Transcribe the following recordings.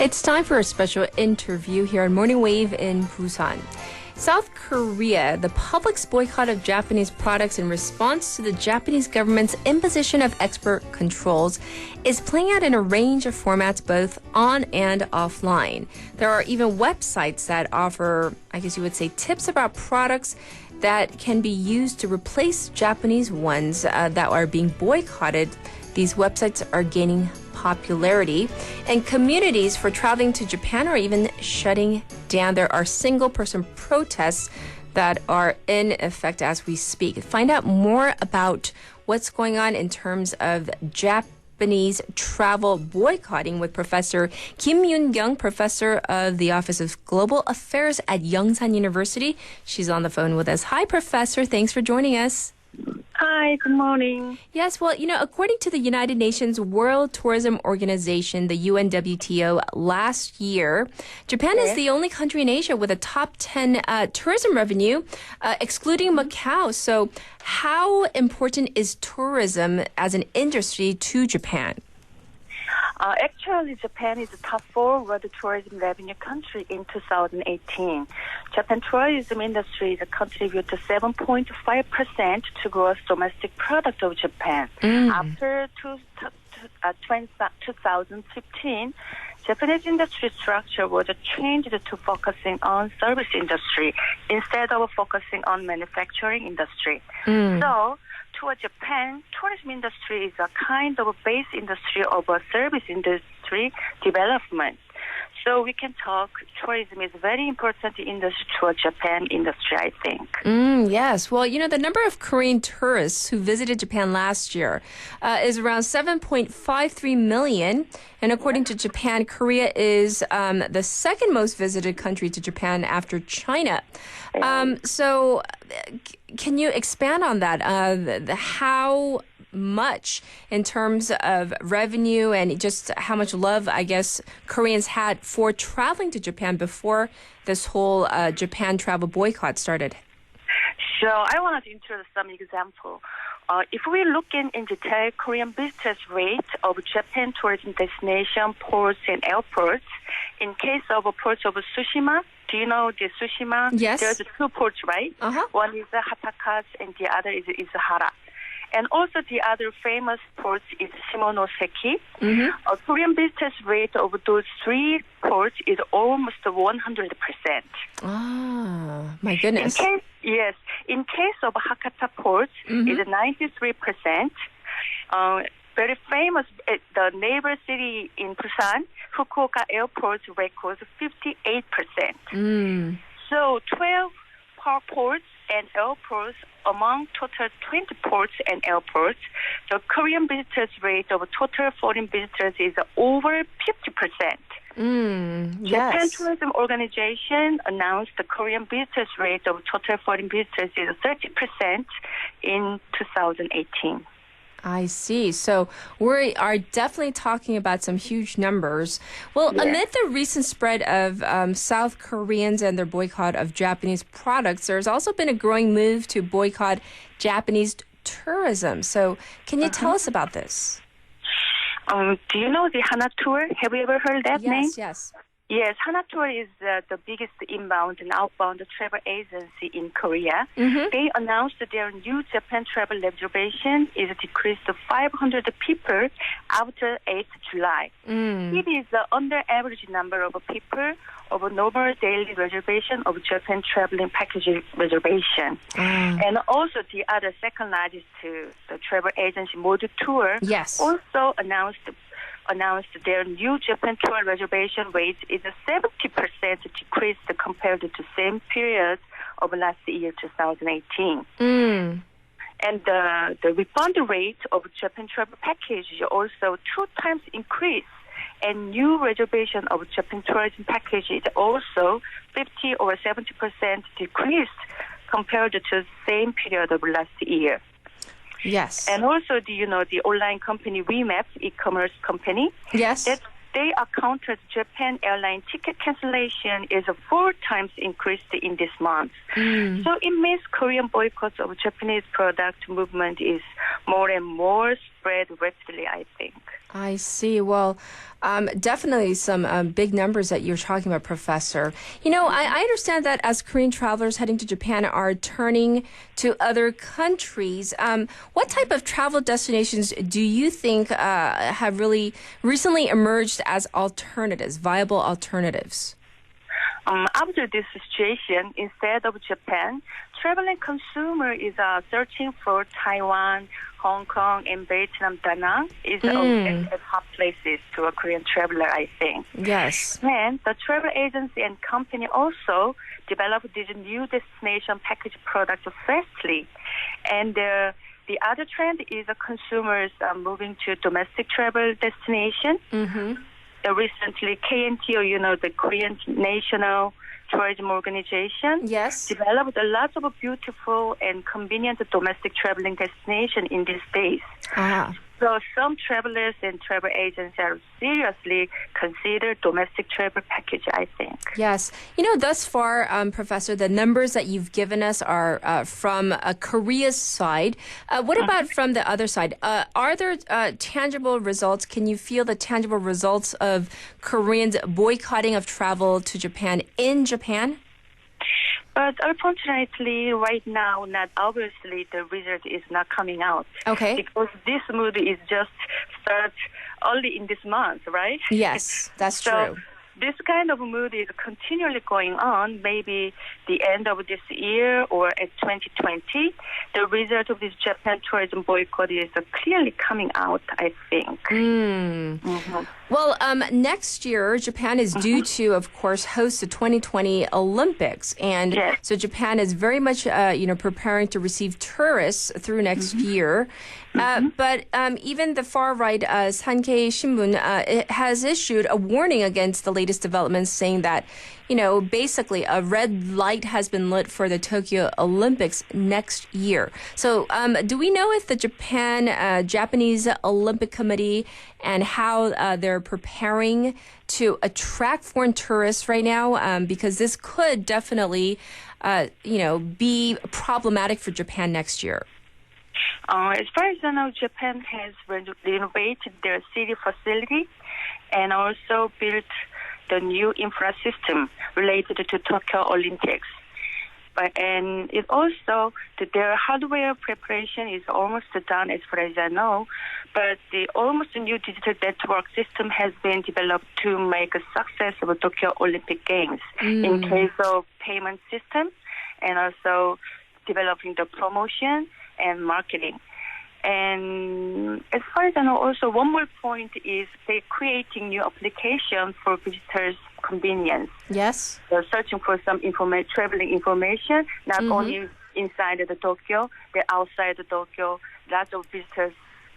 It's time for a special interview here on Morning Wave in Busan. South Korea, the public's boycott of Japanese products in response to the Japanese government's imposition of export controls, is playing out in a range of formats both on and offline. There are even websites that offer, I guess you would say, tips about products that can be used to replace Japanese ones that are being boycotted. These websites are gaining popularity, and communities for traveling to Japan are even shutting down. There are single-person protests that are in effect as we speak. Find out more about what's going on in terms of Japanese travel boycotting with Professor Kim Yoon, professor of the Office of Global Affairs at Yongsan University. She's on the phone with us. Hi, Professor. Thanks for joining us. Hi, good morning. Yes, well, according to the United Nations World Tourism Organization, the UNWTO, last year, Japan is the only country in Asia with a top 10 tourism revenue, excluding Macau. So how important is tourism as an industry to Japan? Actually, Japan is the top 4 world tourism revenue country in 2018. Japan tourism industry is contribute to 7.5% to gross domestic product of Japan. After 2015, Japanese industry structure was changed to focusing on service industry instead of focusing on manufacturing industry. So, to Japan, tourism industry is a kind of a base industry of a service industry development. So we can talk tourism is very important industry to Japan industry, I think. Yes. Well, the number of Korean tourists who visited Japan last year is around 7.53 million. And according to Japan, Korea is the second most visited country to Japan after China. So can you expand on that? How much in terms of revenue and just how much love, I guess, Koreans had for traveling to Japan before this whole Japan travel boycott started? Sure. I want to introduce some example. If we look in detail, Korean visitors rate of Japan tourism destination, ports, and airports. In case of a port of Tsushima, do you know the Tsushima? Yes. There's 2 ports, right? One is Hatakas and the other is Hara. And also the other famous ports is Shimonoseki. Korean visitors rate of those 3 ports is almost 100%. Ah, my goodness. In case of Hakata port, it's 93%. Very famous, the neighbor city in Busan, Fukuoka airport records 58%. So 12 ports and airports among total 20 ports and airports, the Korean visitors rate of total foreign visitors is over 50%. Japan Tourism Organization announced the Korean visitors rate of total foreign visitors is 30% in 2018. I see. So we are definitely talking about some huge numbers. Well, amid the recent spread of South Koreans and their boycott of Japanese products, there's also been a growing move to boycott Japanese tourism. So can you tell us about this? Do you know the Hana Tour? Have you ever heard that name? Yes. Yes, Hana Tour is the biggest inbound and outbound travel agency in Korea. They announced that their new Japan travel reservation is decreased to 500 people after 8th July. It is the under average number of people of a normal daily reservation of Japan traveling package reservation. And also the other second largest the travel agency, Modu Tour, also announced their new Japan tour reservation rate is a 70% decrease compared to same period of last year, 2018. And the refund rate of Japan travel package is also 2 times increase. And new reservation of Japan tourism package is also 50 or 70% decreased compared to the same period of last year. Yes. And also, the online company Remap, e-commerce company. Yes. they accounted Japan airline ticket cancellation is 4 times increased in this month. So it means Korean boycotts of Japanese product movement is more and more spread rapidly, I think. I see. Well, definitely some big numbers that you're talking about, Professor. You know, I understand that as Korean travelers heading to Japan are turning to other countries, what type of travel destinations do you think have really recently emerged as alternatives, viable alternatives? After this situation, instead of Japan, traveling consumer is searching for Taiwan, Hong Kong, and Vietnam, Da Nang is as hot places to a Korean traveler, I think. Yes. And the travel agency and company also developed this new destination package product fastly. And the other trend is consumers moving to domestic travel destination. Recently, KNTO, the Korean National Tourism Organization, Yes. developed a lot of beautiful and convenient domestic traveling destination in these days. So some travelers and travel agents are seriously consider domestic travel package, I think. Yes. You know, thus far, Professor, the numbers that you've given us are from Korea's side. What about from the other side? Are there tangible results? Can you feel the tangible results of Koreans boycotting of travel to Japan in Japan? But unfortunately, right now, not obviously, the result is not coming out. Okay. Because this mood is just start only in this month, right? Yes, that's So true. this kind of mood is continually going on, maybe the end of this year or at 2020. The result of this Japan tourism boycott is clearly coming out, I think. Well, next year, Japan is due to, of course, host the 2020 Olympics. And Yes. so Japan is very much, preparing to receive tourists through next year. But even the far-right Sankei Shimbun it has issued a warning against the latest developments, saying that, basically a red light has been lit for the Tokyo Olympics next year. So do we know if the Japanese Olympic Committee and how they're preparing to attract foreign tourists right now? Because this could definitely, be problematic for Japan next year. As far as I know, Japan has renovated their city facility and also built the new infra system related to Tokyo Olympics. And it also, their hardware preparation is almost done as far as I know, but the almost new digital network system has been developed to make a success of Tokyo Olympic Games in case of payment system and also developing the promotion and marketing. And as far as I know, also one more point is they're creating new application for visitors' convenience. Yes. They're searching for some traveling information, not only inside the Tokyo, they're outside the Tokyo. Lots of visitors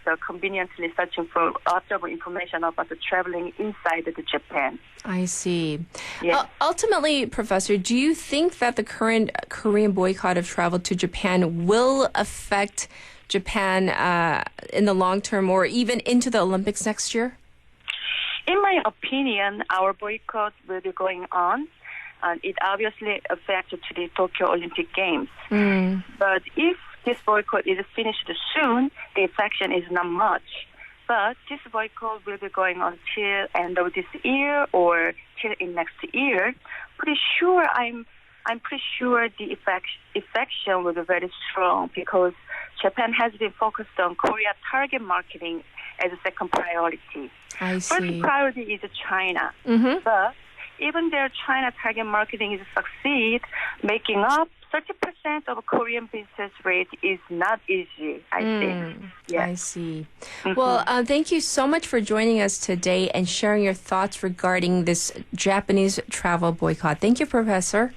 are conveniently searching for lots of information about the traveling inside the Japan. I see. Yes. Ultimately, Professor, do you think that the current Korean boycott of travel to Japan will affect Japan in the long term or even into the Olympics next year? In my opinion, our boycott will be going on. It obviously affects to the Tokyo Olympic Games. But if this boycott is finished soon, the affection is not much. But this boycott will be going on till end of this year or till in next year. I'm pretty sure the affection will be very strong because Japan has been focused on Korea target marketing as a second priority. I see. First priority is China. But even their China target marketing is succeed, making up 30% of Korean business rate is not easy, I think. Yes. I see. Well, thank you so much for joining us today and sharing your thoughts regarding this Japanese travel boycott. Thank you, Professor.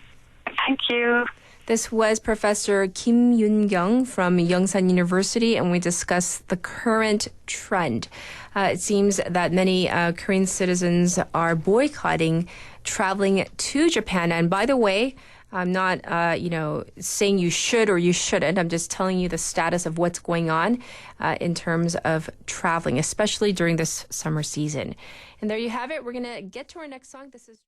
Thank you. This was Professor Kim Yoon from Yongsan University, and we discussed the current trend. It seems that many Korean citizens are boycotting traveling to Japan. And by the way, I'm not, saying you should or you shouldn't. I'm just telling you the status of what's going on in terms of traveling, especially during this summer season. And there you have it. We're going to get to our next song. This is